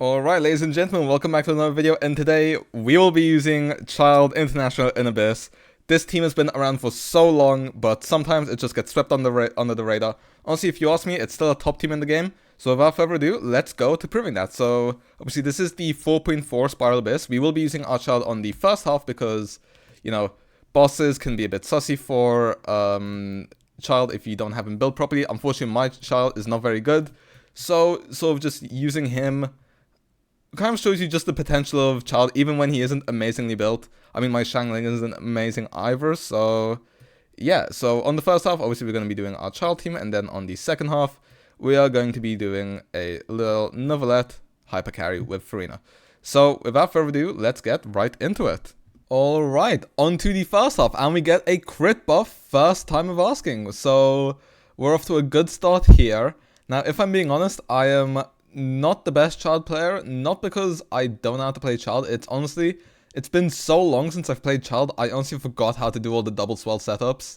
Alright, ladies and gentlemen, welcome back to another video, and today we will be using Childe International in Abyss. This team has been around for so long, but sometimes it just gets swept under the radar. Honestly, if you ask me, it's still a top team in the game, so without further ado, let's go to proving that. So, obviously this is the 4.4 Spiral Abyss. We will be using our Childe on the first half because, you know, bosses can be a bit sussy for Childe if you don't have him built properly. Unfortunately, my Childe is not very good, so sort of just using him kind of shows you just the potential of Childe, even when he isn't amazingly built. I mean, my xiangling isn't amazing either, so yeah. So on the first half, obviously we're going to be doing our Childe team, and then on the second half, we are going to be doing a little Neuvillette hypercarry with furina. So without further ado, let's get right into it. Alright, on to the first half, and we get a crit buff first time of asking, so we're off to a good start here. Now, if I'm being honest, I am not the best Childe player, not because I don't know how to play Childe. It's honestly, it's been so long since I've played Childe, I honestly forgot how to do all the double swell setups.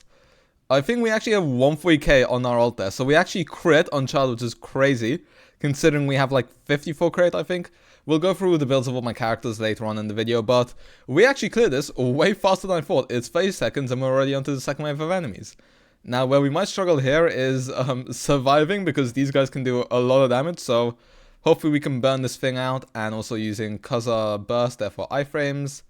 I think we actually have 140k on our ult there, so we actually crit on Childe, which is crazy, considering we have like 54 crit, I think. We'll go through the builds of all my characters later on in the video, but we actually cleared this way faster than I thought. It's 30 seconds and we're already onto the second wave of enemies. Now, where we might struggle here is surviving, because these guys can do a lot of damage, so hopefully we can burn this thing out, and also using kazuha burst there for iframes.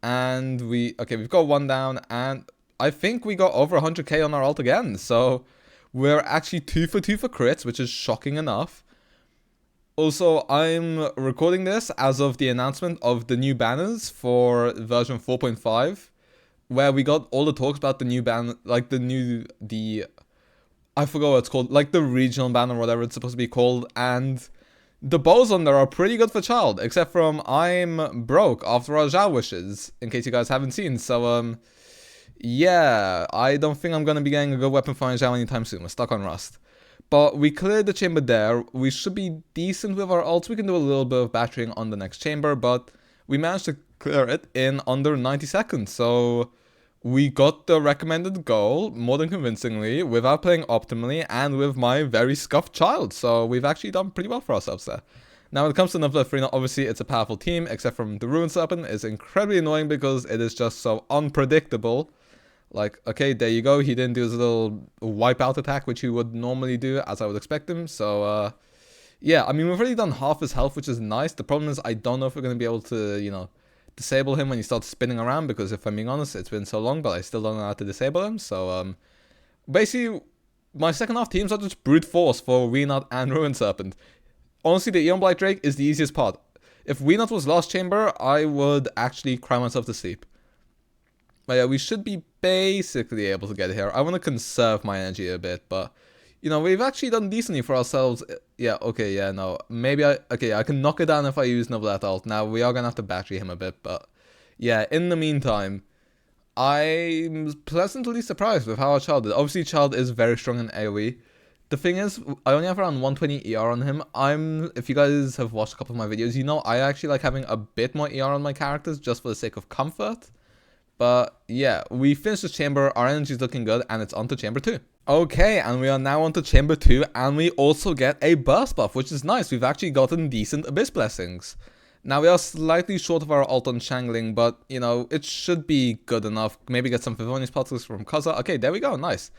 And we've got one down, and I think we got over 100k on our ult again, so we're actually 2 for 2 for crits, which is shocking enough. Also, I'm recording this as of the announcement of the new banners for version 4.5. Where we got all the talks about the new ban, like I forgot what it's called, like the regional ban or whatever it's supposed to be called, and the bows on there are pretty good for Childe, except from I'm broke after our Zhao wishes, in case you guys haven't seen, so yeah, I don't think I'm gonna be getting a good weapon for Zhao anytime soon. We're stuck on Rust. But we cleared the chamber there. We should be decent with our ults. We can do a little bit of battering on the next chamber, but we managed to clear it in under 90 seconds, so we got the recommended goal more than convincingly, without playing optimally, and with my very scuffed Childe, so we've actually done pretty well for ourselves there. Now when it comes to Neuvillette furina, obviously it's a powerful team, except from the Ruin Serpent is incredibly annoying because it is just so unpredictable. Like, okay, there you go, he didn't do his little wipeout attack, which he would normally do, as I would expect him, so yeah, I mean, we've already done half his health, which is nice. The problem is I don't know if we're going to be able to, you know, disable him when he starts spinning around, because if I'm being honest, it's been so long, but I still don't know how to disable him. So basically my second half teams are just brute force for Weenot and Ruin Serpent. Honestly, the Eon Blight Drake is the easiest part. If Weenot was last chamber, I would actually cry myself to sleep. But yeah, we should be basically able to get here. I want to conserve my energy a bit, but you know, we've actually done decently for ourselves. Yeah, okay, yeah, no. Maybe I can knock it down if I use Neuvillette ult. Now, we are going to have to battery him a bit, but yeah, in the meantime, I'm pleasantly surprised with how our Childe did. Obviously, Childe is very strong in AoE. The thing is, I only have around 120 ER on him. If you guys have watched a couple of my videos, you know I actually like having a bit more ER on my characters just for the sake of comfort. But yeah, we finished this chamber, our energy is looking good, and it's on to chamber 2. Okay, and we are now on to chamber 2, and we also get a burst buff, which is nice. We've actually gotten decent Abyss Blessings. Now, we are slightly short of our ult on xiangling, but, you know, it should be good enough. Maybe get some Favonius particles from kazuha. Okay, there we go, nice.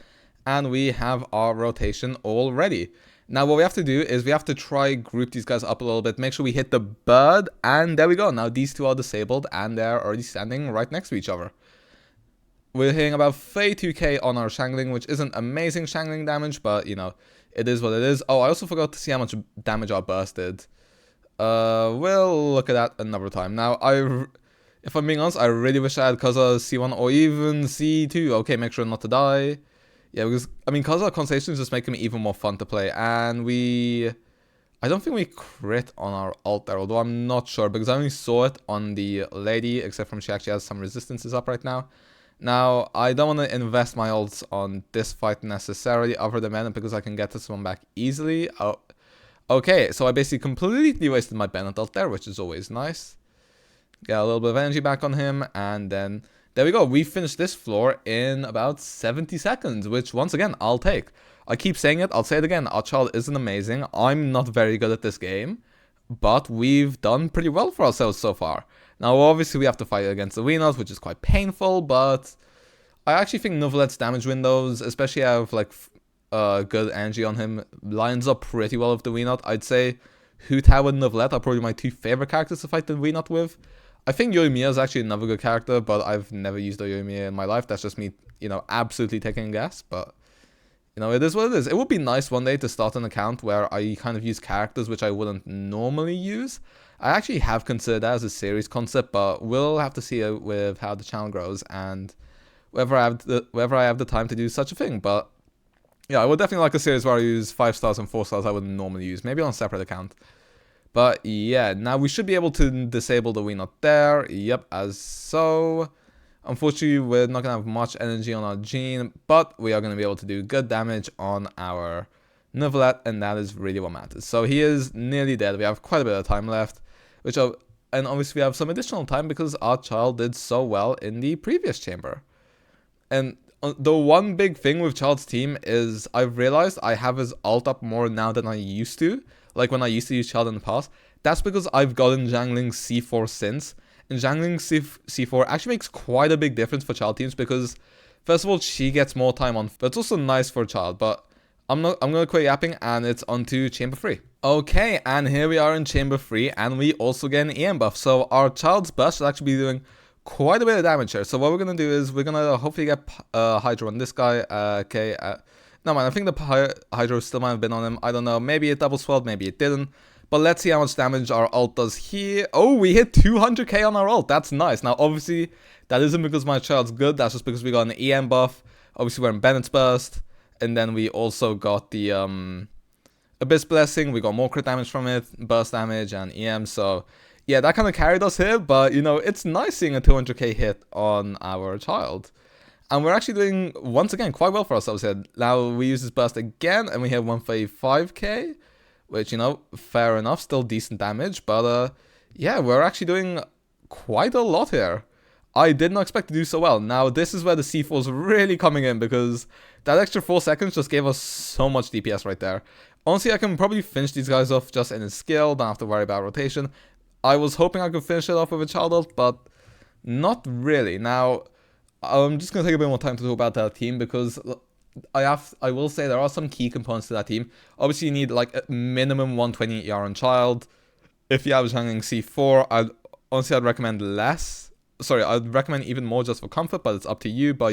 And we have our rotation all ready. Now, what we have to do is we have to try group these guys up a little bit, make sure we hit the bird, and there we go. Now, these two are disabled, and they're already standing right next to each other. We're hitting about 32k on our xiangling, which isn't amazing xiangling damage, but, you know, it is what it is. Oh, I also forgot to see how much damage our burst did. We'll look at that another time. Now, if I'm being honest, I really wish I had kazuha C1 or even C2. Okay, make sure not to die. Yeah, because, I mean, kazuha constellations just make them even more fun to play, and I don't think we crit on our ult there, although I'm not sure, because I only saw it on the lady, except from she actually has some resistances up right now. Now, I don't want to invest my ults on this fight necessarily, other than bennett, because I can get this one back easily. Oh, okay, so I basically completely wasted my bennett ult there, which is always nice. Get a little bit of energy back on him, and then there we go. We finished this floor in about 70 seconds, which, once again, I'll take. I keep saying it, I'll say it again. Our Childe isn't amazing. I'm not very good at this game, but we've done pretty well for ourselves so far. Now, obviously, we have to fight against the Venus, which is quite painful, but I actually think Neuvillette's damage windows, especially out of like good energy on him, lines up pretty well with the Venus. I'd say Hu Tao and Neuvillette are probably my two favorite characters to fight the Venus with. I think Yoimiya is actually another good character, but I've never used a Yoimiya in my life. That's just me, absolutely taking a guess, but it is what it is. It would be nice one day to start an account where I kind of use characters which I wouldn't normally use. I actually have considered that as a series concept, but we'll have to see it with how the channel grows and whether I have the time to do such a thing. But yeah, I would definitely like a series where I use 5 stars and 4 stars I wouldn't normally use, maybe on a separate account. But yeah, now we should be able to disable the Not there. Yep, as so. Unfortunately, we're not going to have much energy on our Gene, but we are going to be able to do good damage on our Neuvillette, and that is really what matters. So he is nearly dead. We have quite a bit of time left, and obviously we have some additional time because our child did so well in the previous chamber. And the one big thing with Childe's team is I've realized I have his ult up more now than I used to. Like when I used to use Childe in the past. That's because I've gotten xiangling C4 since. And xiangling C4 actually makes quite a big difference for Childe teams because, first of all, she gets more time on. But it's also nice for Childe. But I'm gonna quit yapping and it's on to Chamber 3. Okay, and here we are in Chamber 3 and we also get an EM buff. So our Childe's burst should actually be doing quite a bit of damage here. So what we're gonna do is we're gonna hopefully get Hydro on this guy. No man, I think the Hydro still might have been on him. I don't know, maybe it double swelled, maybe it didn't. But let's see how much damage our ult does here. Oh, we hit 200k on our ult. That's nice. Now, obviously, that isn't because my Child's good. That's just because we got an EM buff. Obviously, we're in Bennett's burst. And then we also got the Abyss Blessing. We got more crit damage from it, burst damage, and EM. So, yeah, that kind of carried us here. But, it's nice seeing a 200k hit on our Child. And we're actually doing, once again, quite well for ourselves here. Now, we use this burst again, and we hit 135k. Which, fair enough, still decent damage. But, yeah, we're actually doing quite a lot here. I did not expect to do so well. Now, this is where the C4 is really coming in because that extra 4 seconds just gave us so much DPS right there. Honestly, I can probably finish these guys off just in his skill. Don't have to worry about rotation. I was hoping I could finish it off with a Child ult, but not really. Now, I'm just going to take a bit more time to talk about that team because I will say there are some key components to that team. Obviously, you need like a minimum 120 ER on Child. If you have xiangling C4, I'd recommend less. Sorry, I'd recommend even more just for comfort, but it's up to you. But,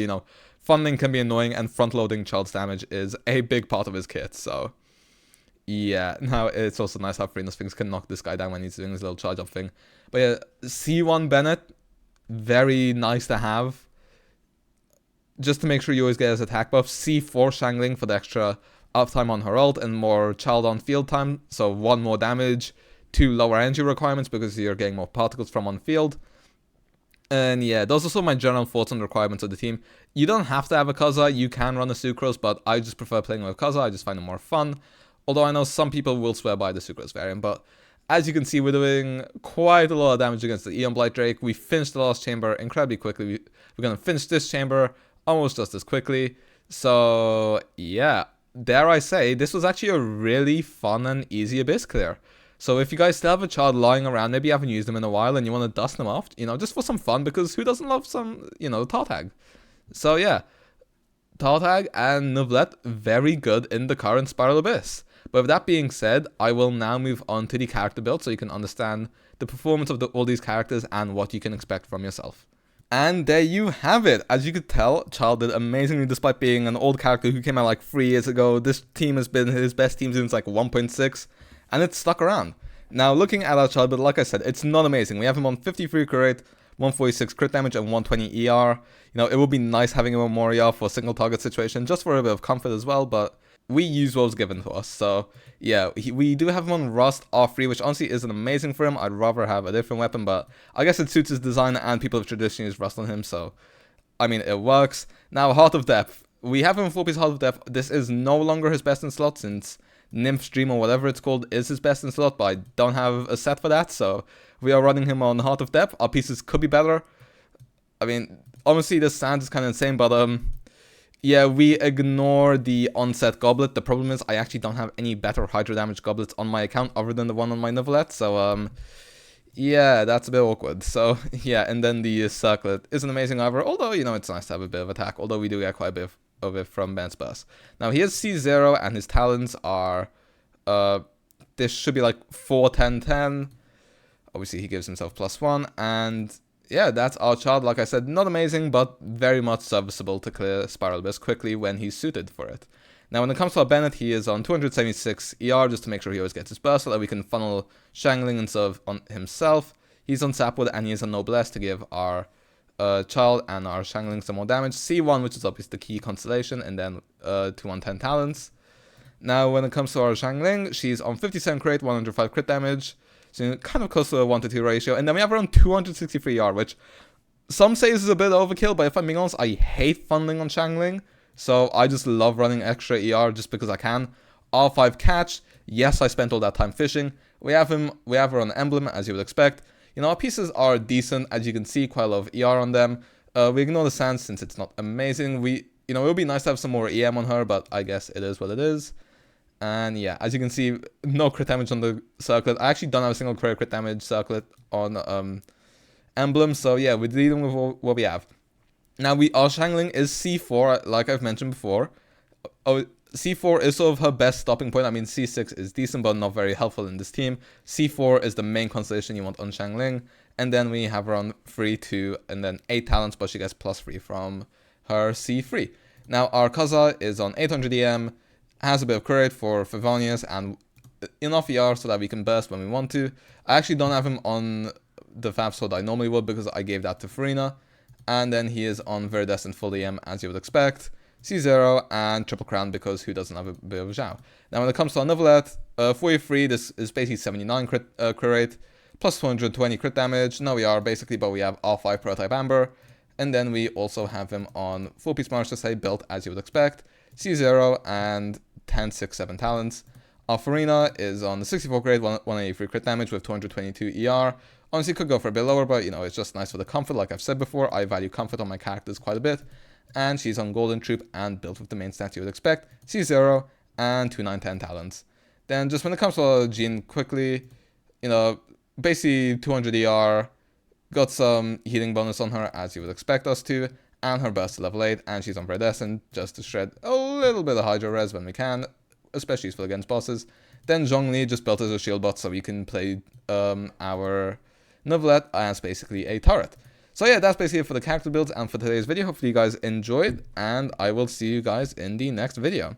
funding can be annoying, and front-loading Child's damage is a big part of his kit, so yeah. Now, it's also nice how Furina's things can knock this guy down when he's doing his little charge-up thing. But yeah, C1 Bennett, very nice to have. Just to make sure you always get his attack buff. C4 xiangling for the extra uptime on her ult and more Child on field time. So 1 more damage, 2 lower energy requirements because you're getting more particles from on field. And yeah, those are some of my general thoughts on the requirements of the team. You don't have to have a kazuha, you can run a Sucrose, but I just prefer playing with kazuha, I just find it more fun. Although I know some people will swear by the Sucrose variant, but as you can see, we're doing quite a lot of damage against the Eon Blight Drake. We finished the last chamber incredibly quickly. We're going to finish this chamber almost just as quickly. So yeah, dare I say, this was actually a really fun and easy Abyss clear. So if you guys still have a Child lying around, maybe you haven't used them in a while and you want to dust them off, just for some fun, because who doesn't love some, Tartag? So yeah, Tartag and Neuvillette, very good in the current Spiral Abyss. But with that being said, I will now move on to the character build so you can understand the performance of all these characters and what you can expect from yourself. And there you have it. As you could tell, Childe did amazingly despite being an old character who came out like 3 years ago. This team has been his best team since like 1.6, and it's stuck around. Now, looking at our Childe, but like I said, it's not amazing. We have him on 53 crit rate, 146 crit damage, and 120 ER. It would be nice having him on more ER for a single target situation, just for a bit of comfort as well, but we use what was given to us. So yeah, we do have him on Rust R3, which honestly isn't amazing for him. I'd rather have a different weapon, but I guess it suits his design, and people have traditionally used Rust on him, so I mean, it works. Now, Heart of Depth. We have him in 4-piece Heart of Depth. This is no longer his best in slot, since Nymph Stream or whatever it's called is his best in slot, but I don't have a set for that, so we are running him on Heart of Depth. Our pieces could be better. I mean, honestly, this sounds kind of insane, but Yeah, we ignore the onset goblet. The problem is I actually don't have any better hydro damage goblets on my account other than the one on my Neuvillette, so yeah, that's a bit awkward. So yeah, and then the circlet isn't amazing either, although, you know, it's nice to have a bit of attack, although we do get quite a bit of it from Bennett's Burst. Now he has C0 and his talents are, this should be like 4, 10, 10. Obviously he gives himself +1, and yeah, that's our child. Like I said, not amazing, but very much serviceable to clear Spiral Abyss quickly when he's suited for it. Now, when it comes to our Bennett, he is on 276 ER, just to make sure he always gets his burst, so that we can funnel xiangling instead of on himself. He's on Sapwood, and he is on Noblesse to give our child and our xiangling some more damage. C1, which is obviously the key constellation, and then 2 talents. Now, when it comes to our xiangling, she's on 57 crit, 105 crit damage, so kind of close to a 1-to-2 ratio. And then we have her on 263 ER, which some say is a bit overkill, but if I'm being honest, I hate funneling on xiangling. So I just love running extra ER just because I can. R5 catch. Yes, I spent all that time fishing. We have her on emblem, as you would expect. You know, our pieces are decent, as you can see, quite a lot of ER on them. We ignore the sand since it's not amazing. You know, it would be nice to have some more EM on her, but I guess it is what it is. And yeah, as you can see, no crit damage on the circlet. I actually don't have a single crit damage circlet on emblem. So yeah, we're dealing with what we have. Now, our xiangling is C4, like I've mentioned before. Oh, C4 is sort of her best stopping point. I mean, C6 is decent, but not very helpful in this team. C4 is the main constellation you want on xiangling. And then we have her on 3, 2, and then 8 talents, but she gets +3 from her C3. Now, our kazuha is on 800 EM, has a bit of crit for Favonius, and enough ER so that we can burst when we want to. I actually don't have him on the Fab Sword I normally would, because I gave that to Furina. And then he is on Viridescent full EM, as you would expect. C0 and Triple Crown, because who doesn't have a bit of a Zhao? Now, when it comes to our Neuvillette, 43, this is basically 79 crit rate, plus 220 crit damage. No ER, basically, but we have R5 Prototype Amber. And then we also have him on 4-piece March to say, built as you would expect. C0 and 10, 6, 7 talents. Our furina is on the 64 grade, 183 crit damage with 222 ER. Honestly, could go for a bit lower, but, you know, it's just nice for the comfort. Like I've said before, I value comfort on my characters quite a bit. And she's on Golden Troop and built with the main stats you would expect. C0 and 2, 9, 10 talents. Then just when it comes to Jean quickly, you know, basically 200 ER, got some healing bonus on her as you would expect us to. And her burst to level 8, and she's on Viridescent just to shred a little bit of Hydro Res when we can, especially useful against bosses. Then Zhongli just built as a shield bot so we can play our Neuvillette as basically a turret. So yeah, that's basically it for the character builds and for today's video. Hopefully you guys enjoyed, and I will see you guys in the next video.